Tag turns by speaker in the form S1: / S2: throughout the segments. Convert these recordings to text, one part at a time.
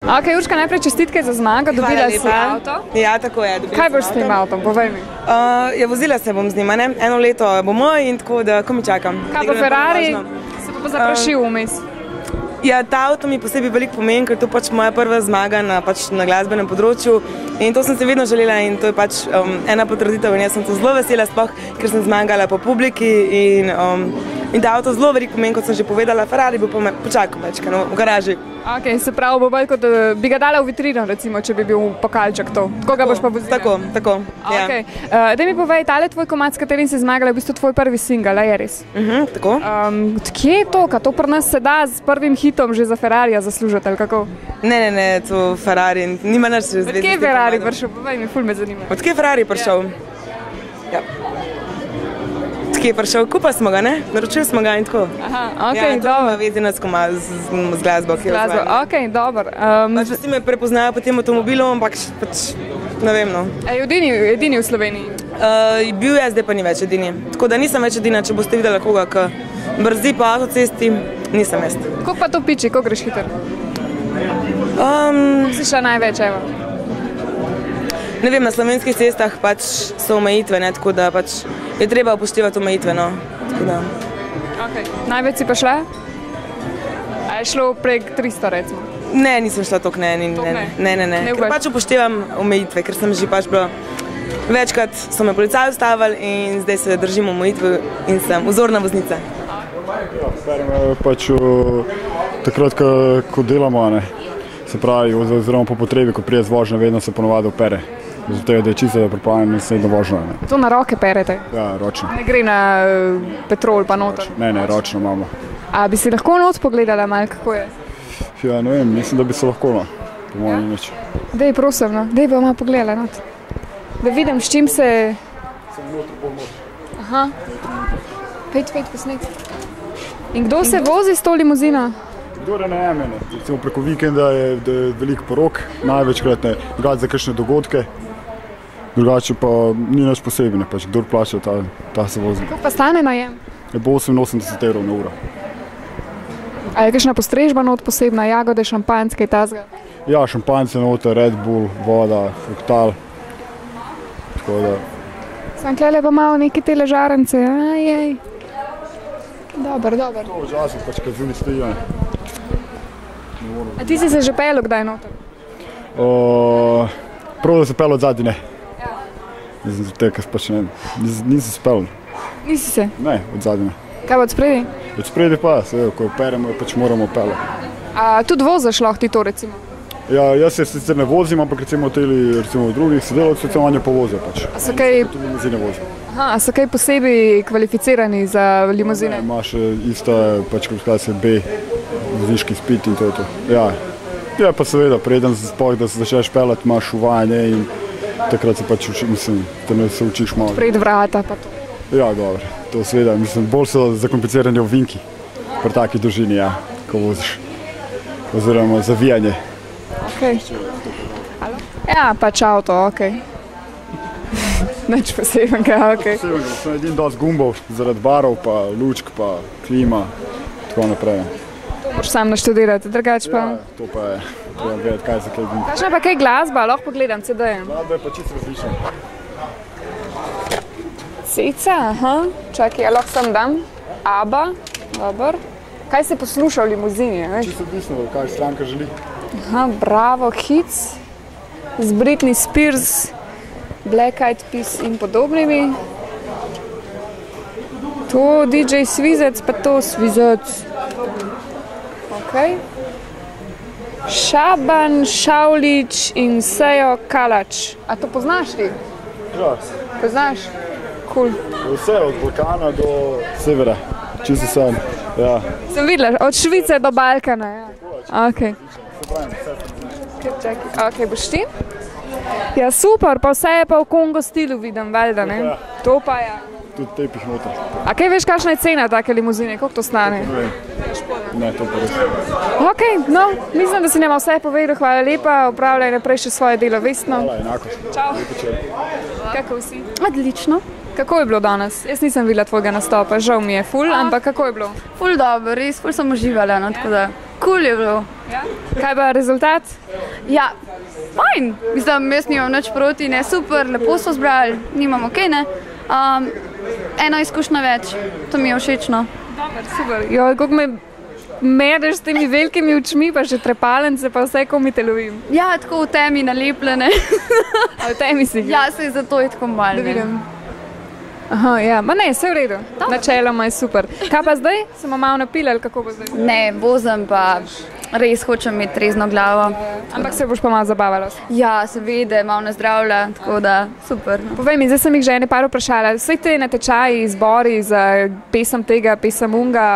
S1: Ok, Urška, najprej čestitke za zmago, dobila si avto.
S2: Ja, tako je.
S1: Kaj boš s tem avtom, povej mi?
S2: Vozila se bom z njima, ne? Eno leto bo moj in tako, da ko mi čakam.
S1: Kaj bo Ferrari, se pa zaprašil vmes?
S2: Ja, ta avto mi posebej veliko pomeni, ker to pač moja prva zmaga na glasbenem področju in to sem se vedno želela in to je pač ena potrditev in jaz sem to zelo vesela, sploh, ker sem zmagala po publiki in ta avto zelo veliko pomeni, kot sem že povedala, Ferrari bo počakal večkrat v garaži.
S1: Ok, se pravi, bo bolj kot bi ga dala v vitrino, recimo, če bi bil pokalček to. Koga boš pa vozila?
S2: Tako, ja.
S1: Ok, daj mi povej, tale tvoj komad, s katerim si zmagala, je v bistvu tvoj prvi singel, je res?
S2: Tako.
S1: Kje je to, to pri nas se da s prvim hitom že za Ferrarija zaslužiti, ali kako?
S2: Ne, to Ferrari nima nič zvezi.
S1: Od kje je Ferrari prišel? Povej mi, ful me zanima.
S2: Od kje je Ferrari prišel? Ja. Od kje je prišel? Kupa smo ga, ne? Naročili smo ga in tako.
S1: Aha, ok,
S2: dobro. Ja, to ima vezinac z glasbo, ki je
S1: vzvajena. Ok, dobro.
S2: Vsi me prepoznajo po tem avtomobilu, ampak pač ne vem, no.
S1: Edini v Sloveniji?
S2: Bil je, zdaj pa ni več edini. Tako da nisem več edina, če boste videla koga, ki brzi po avtocesti, nisem jaz.
S1: Koliko pa to piči, koliko greš hiter? Si šla največ, evo?
S2: Ne vem, na slovenskih cestah pač so omejitve, ne, tako da pač je treba upoštevati omejitve, no.
S1: Ok, največ si pa šla? A je šlo prek 300, recimo?
S2: Ne, nisem šla toliko, ne. Ker pač upoštevam omejitve, ker sem že pač bila večkrat so me policaji ustavili in zdaj se držim omejitve in sem vzorna voznica.
S3: Ja, berem pač takrat, ko delamo, ne. Se pravi, oziroma po potrebi, ko prije z vožnjo, vedno se ponovadi opere. Zato je, da je čisto pripravljeno naslednjo vožnjo.
S1: To na roke perete?
S3: Ja, ročno.
S1: Ne gre na petrol pa noter?
S3: Ne, ročno imamo.
S1: A bi si lahko not pogledala malo, kako je?
S3: Ja, ne vem, mislim, da bi se lahko, no. Po mojem nič.
S1: Dej, prosim, no. Dej pa malo pogledala not. Da vidim, s čim se...
S3: Sem noter, bolj noter.
S1: Aha. Pejt, posnet. In kdo se vozi s to limuzino?
S3: Kdo ne mene. Recimo preko vikenda je veliko porok, največkrat ne, drugače za kakšne dogodke. Drugače pa ni nič posebne, pač kdor plača, ta se vozi.
S1: Koliko pa stane najem?
S3: Je bo 88 € na uro.
S1: A je kakšna postrežba not posebna, jagode, šampanjc, kaj tazga?
S3: Ja, šampanjce noter, Red Bull, voda, fruktal. Tako da...
S1: Sam klele pa malo neke te ležarence, ajej. Dobar.
S3: To včasih pač, kad zunaj stojijo.
S1: A ti si se že pelil kdaj noter?
S3: Prav, da se pelil od zadnji, ne. Ja. Nisem se pelil.
S1: Nisi se?
S3: Ne, od zadnji.
S1: Kaj od spredi?
S3: Od spredi pa, ko peremo, pač moramo pelati.
S1: A tudi voziš lahko ti to, recimo?
S3: Ja, jaz se sicer ne vozim, ampak recimo drugih sodelavcev se vanje povozijo pač.
S1: A so kaj...
S3: Tudi limuzine vozim.
S1: Aha, a so kaj posebej kvalificirani za limuzine?
S3: Ne, imaš isto, pač kot se B, voziški izpit in to je to. Ja, pa seveda, preden da se začneš pelati, imaš uvajanje in takrat se pač se učiš malo.
S1: Pred vrata pa to.
S3: Ja, dobro, to seveda, bolj so zakomplicirani ovinki pri taki dolžini, ja, ko voziš. Oziroma zavijanje.
S1: Okay. Ja, pač avto, ok. Nič posebnega, ok.
S3: Posebnega, sem edin dosti gumbov zaradi barov, pa lučk, pa klima, tako naprej.
S1: To moraš sam naštudirati, drugače pa...
S3: Ja, to pa je, treba vedeti, kaj se kaj gumbov.
S1: Kakšna pa kaj glasba, lahko pogledam CD-jem?
S3: Glasba je pa čisto različna.
S1: Ceca, aha, čakaj, lahko sam dam. Aba, dober. Kaj se posluša v limuzini, veš?
S3: Čisto odvisno, kaj stranka želi.
S1: Aha, Bravo Hits z Britney Spears, Black Eyed Peas in podobnimi. To DJ Svizec, pa to Svizec. Ok. Šaban, Šaulič in Sejo Kalač. A to poznaš ti?
S3: Ja.
S1: Poznaš? Cool.
S3: Vse od Balkana do severa, čisto sam, ja.
S1: Sem videla, od Švice do Balkana, ja. Ok. Ok, boš ti? Ja, super, pa vse je pa v Kongo stilu vidim, valjda, ne? To pa je.
S3: Tudi tepih noter.
S1: A kaj veš, kakšna je cena take limuzine, koliko to stane?
S3: Ne, to pa res.
S1: Ok, no, mislim, da si nema vse povedal, hvala lepa, opravljaj naprej še svoje delo vestno.
S3: Hvala, enako.
S1: Čau. Kako si? Odlično. Kako je bilo danes? Jaz nisem videla tvojega nastopa, žal mi je ful, ampak kako je bilo?
S4: Ful dobro, res, ful sem uživala, no, tako da Kul je bilo.
S1: Ja? Kaj pa rezultat?
S4: Ja, fajn. Mislim, jaz nimam nič proti, ne, super, lepo so zbrali, nimam ok, ne. Ena izkušnja več, to mi je všečno.
S1: Dobar, super. Jo, kako me mereš s temi velikimi očmi, pa še trepalence, pa vse, ko mi te lovim.
S4: Ja, tako v temi nalepljene.
S1: A v temi si?
S4: Ja, se zato je tako malo.
S1: Da vidim. Aha, ja, ma ne, vse v redu. Načeloma je super. Kaj pa zdaj? Smo malo napili ali kako bo zdaj?
S4: Ne, vozim pa res hočem imeti trezno glavo.
S1: Ampak se boš pa malo zabavala?
S4: Ja, seveda, malo nazdravlja, tako da super.
S1: Povej mi, zdaj sem jih že ene par vprašala. Vse te natečaji, izbori za pesem tega, pesem unga,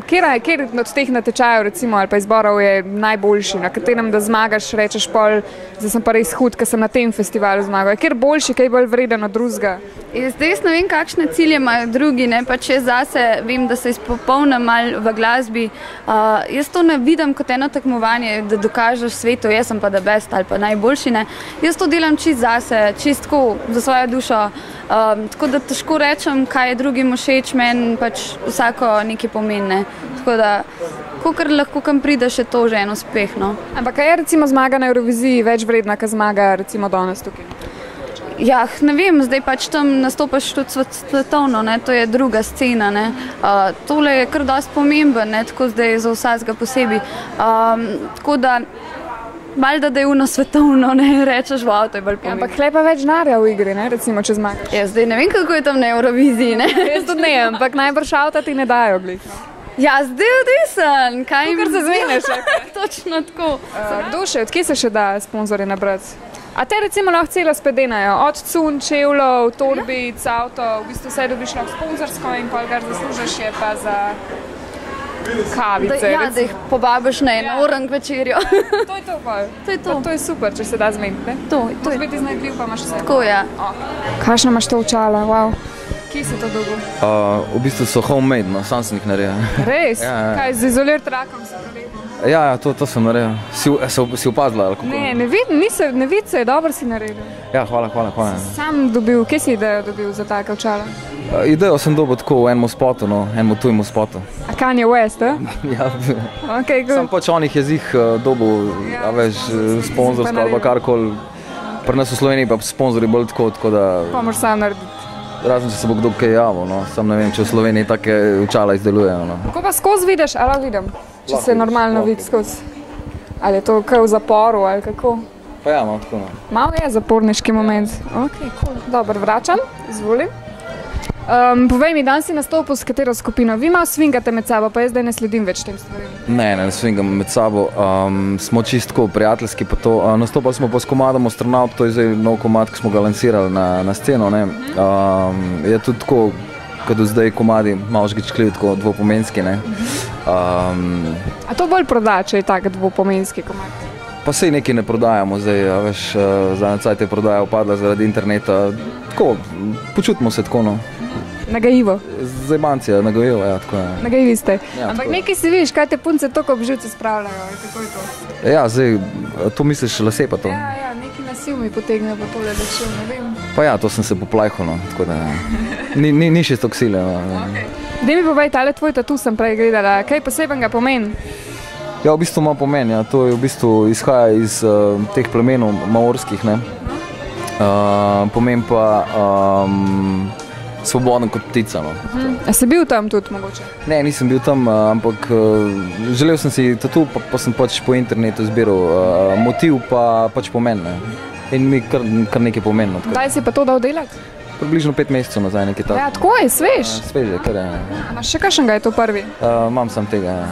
S1: kjer od teh natečajev recimo, ali pa izborov je najboljši, na katerem da zmagaš, rečeš pol, zdaj sem pa res hud, ker sem na tem festivalu zmagal. Kjer boljši, kaj bolj vreden od drugega?
S4: Zdaj jaz ne vem, kakšne cilje imajo drugi, ne, pa če zase vem, da se izpopolnim malo v glasbi. Jaz to ne vidim kot eno tekmovanje, da dokažeš svetu, jaz sem pa the best ali pa najboljši, ne. Jaz to delam čist zase, čist tako, za svojo dušo. Tako da težko rečem, kaj je drugim všeč, meni pač vsako nekaj pomeni, ne. Tako da, kakor lahko kam prideš, je to že en uspeh, no.
S1: Ampak kaj je recimo zmaga na Euroviziji več vredna, kot zmaga recimo danes tukaj?
S4: Ja, ne vem, zdaj pač tam nastopaš tudi svetovno, ne, to je druga scena, ne. Tole je kar dosti pomemben, ne, tako zdaj za vsakega posebej. Tako da, valjda, da je ono svetovno, ne, rečeš, wow, to je bolj pomembno.
S1: Ampak tle pa več denarja v igri, ne, recimo, če zmagaš.
S4: Ja, zdaj ne vem, kako je tam na Euroviziji, ne.
S1: Jaz tudi ne, ampak najbrž avta ti ne dajo glih.
S4: Ja, zdaj odvisen, kaj
S1: Kar se zmeneš.
S4: Točno tako.
S1: Duše, od kje se še da sponzorje nabrati? A te recimo lahko celo spedenajo, od cun, čevljev, torbic, avto, v bistvu vse dobiš lahko sponzorsko in pol kar zaslužiš je pa za kavice.
S4: Ja, da jih povabiš na eno orang večerjo.
S1: To je to pol.
S4: To je to.
S1: To je super, če se da zmeniti, ne?
S4: To
S1: Moraš biti iznajdljiv, pa imaš vse.
S4: Tako, ja.
S1: Kakšno imaš to očala, wow. Kje si to dobil?
S5: V bistvu so homemade, no, sam sem jih naredil.
S1: Res?
S5: Ja.
S1: Kaj, z izolirt rakom si naredil?
S5: Ja, to sem naredil. Si opazila, ali kako?
S1: Ne vidi se, dobro si naredil.
S5: Ja, hvala.
S1: Sam dobil, kje si idejo dobil za take očala?
S5: Idejo sem dobil tako v enem spotu, no, enem tujemu spotu.
S1: A Kanye West, a?
S5: Ja,
S1: Okay,
S5: sam pač onih jezik dobil, a veš, sponzorsko ali pa karkoli. Pri nas v Sloveniji pa sponzori bolj tako da...
S1: Pa moraš sam narediti.
S5: Razen, če se bo kdo kaj javil, no, sam ne vem, če v Sloveniji take očala izdelujejo, no.
S1: Kako pa skozi vidiš, ali lahko vidim? Če se normalno vidi skozi. Ali je to kaj v zaporu, ali kako?
S5: Pa ja, malo tako, no.
S1: Malo je zaporniški moment. Ok, cool. Dobro, vračam, izvoli. Povej mi, dan si nastopil s katero skupino? Vi malo svingate med sabo, pa jaz zdaj ne sledim več tem stvarem.
S5: Ne svingam med sabo. Smo čisto prijateljski pa to. Nastopali smo pa s komadom Astronaut, to je zdaj nov komad, ki smo ga lansirali na sceno, ne. Je tudi tako, kot zdaj komadi malo žgičkljiv, tako dvopomenski, ne.
S1: A to bolj proda, če je tak dvopomenski komad?
S5: Pa sej nekaj ne prodajamo zdaj, a veš, zadnje cajt je prodaja upadla zaradi interneta. Tako, počutimo se tako, no.
S1: Nagajivo?
S5: Zajbancija, nagajivo, ja, tako je.
S1: Nagajivi ste.
S5: Ja,
S1: ampak nekaj si vidiš, kaj te punce toliko ob živce spravljajo, ali kako je to?
S5: Ja, zdaj, to misliš lase pa to?
S1: Ja, neki nasil mi potegne pa tole, da še ne vem.
S5: Pa ja, to sem se poplajhal, no, tako da ni še stok sile, no.
S1: Okay. Daj mi povej, tale tvoj tatu sem prej gledala, kaj poseben ga pomeni?
S5: Ja, v bistvu ima pomen, ja, to je v bistvu izhaja iz teh plemenov maorskih, ne. Pomen pa svoboden kot ptica, no.
S1: A si bil tam tudi mogoče?
S5: Ne, nisem bil tam, ampak želel sem si tatu, pa sem pač po internetu zbiral motiv pa pač pomen, ne. In mi kar nekaj pomeni, no.
S1: Kdaj si pa to dal delati?
S5: Približno 5 mesecev nazaj, nekaj tako.
S1: Ja, tako je, svež.
S5: Svež je, kar je.
S1: Imaš še kakšnega je to prvi?
S5: Imam sam tega, ja.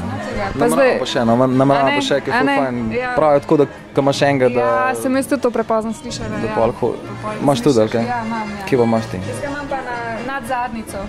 S5: Nameravam pa še, nameravam pa še, ki je ful fajn. Pravijo tako, da ko imaš enega, da...
S1: Ja, sem jaz tudi to prepozno slišala.
S5: Da pa imaš tudi, ali kaj?
S1: Ja, imam, ja.
S5: Kje pa imaš ti?
S1: Jaz ga imam pa nad zadnico.